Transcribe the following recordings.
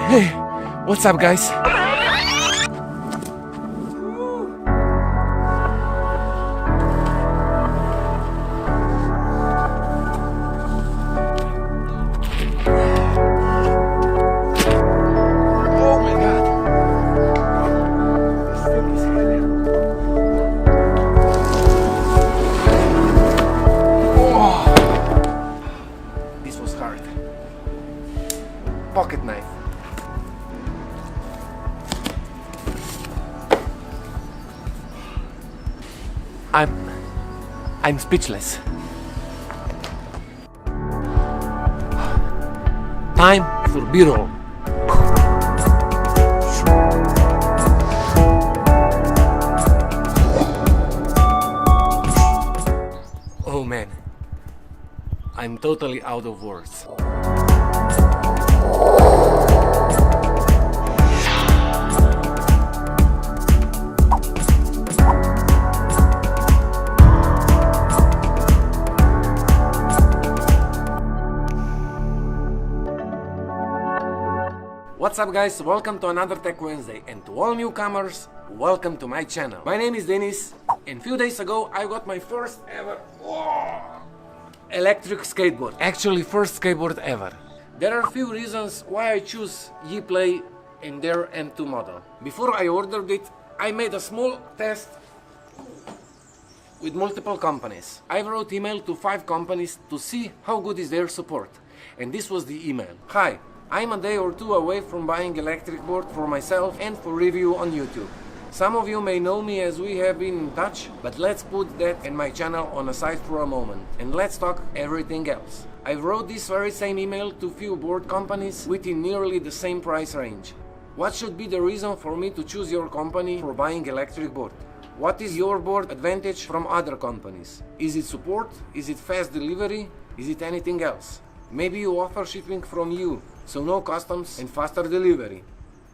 Hey, what's up, guys? Pocket knife. I'm speechless. Time for B-roll. Oh man, I'm totally out of words. What's up, guys? Welcome to another Tech Wednesday, and to all newcomers, welcome to my channel. My name is Denis, and few days ago I got my first ever electric skateboard. Actually, first skateboard ever. There are a few reasons why I choose Yeeplay in their M2 model. Before I ordered it, I made a small test with multiple companies. I wrote email to 5 companies to see how good is their support, and this was the email. Hi, I'm a day or two away from buying electric board for myself and for review on YouTube. Some of you may know me as we have been in touch, but let's put that and my channel on a side for a moment and let's talk everything else. I wrote this very same email to few board companies within nearly the same price range. What should be the reason for me to choose your company for buying electric board? What is your board advantage from other companies? Is it support? Is it fast delivery? Is it anything else? Maybe you offer shipping from you, so no customs and faster delivery.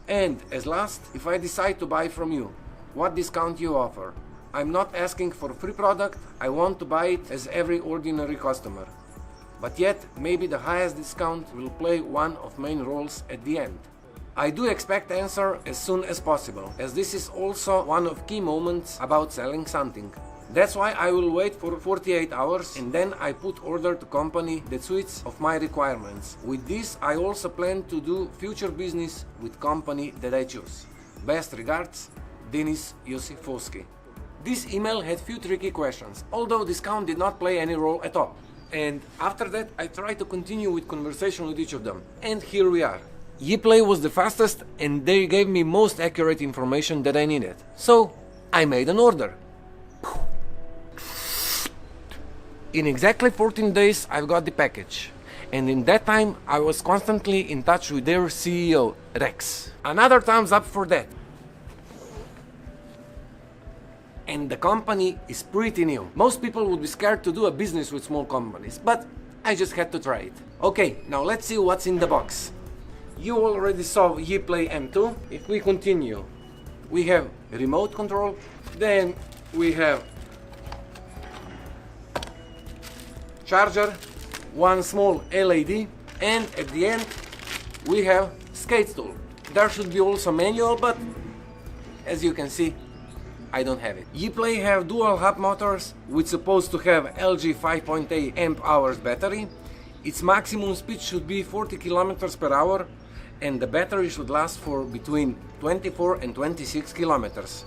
And as last, if I decide to buy from you, what discount you offer? I'm not asking for free product, I want to buy it as every ordinary customer. But yet, maybe the highest discount will play one of main roles at the end. I do expect answer as soon as possible, as this is also one of key moments about selling something. That's why I will wait for 48 hours and then I put order to company that suits of my requirements. With this I also plan to do future business with company that I choose. Best regards, Denis Josifoski. This email had few tricky questions, although discount did not play any role at all. And after that I tried to continue with conversation with each of them. And here we are. Yeeplay was the fastest and they gave me most accurate information that I needed. So I made an order. In exactly 14 days I've got the package, and in that time I was constantly in touch with their CEO, Rex. Another thumbs up for that. And the company is pretty new. Most people would be scared to do a business with small companies, but I just had to try it. Okay, now let's see what's in the box. You already saw Yeeplay M2. If we continue, we have remote control, then we have charger, one small LED, and at the end we have skate stool. There should be also manual, but as you can see, I don't have it. Yeeplay have dual hub motors, which supposed to have LG 5.8 amp hours battery. Its maximum speed should be 40 kilometers per hour, and the battery should last for between 24 and 26 kilometers.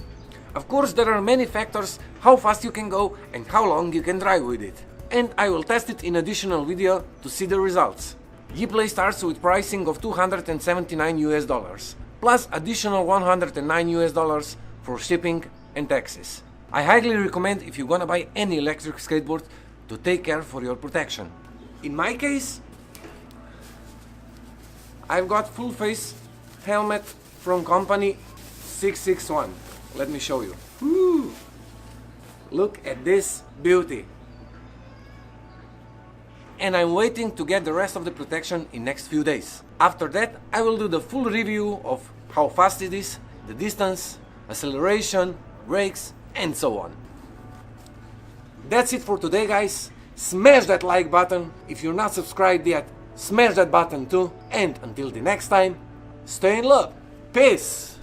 Of course, there are many factors how fast you can go and how long you can drive with it. And I will test it in additional video to see the results. Yeeplay starts with pricing of $279 US, plus additional $109 US for shipping and taxes. I highly recommend if you're gonna buy any electric skateboard to take care for your protection. In my case, I've got full face helmet from company 661. Let me show you. Woo! Look at this beauty. And I'm waiting to get the rest of the protection in next few days. After that, I will do the full review of how fast it is, the distance, acceleration, brakes, and so on. That's it for today, guys. Smash that like button. If you're not subscribed yet, smash that button too, and until the next time, stay in love. Peace!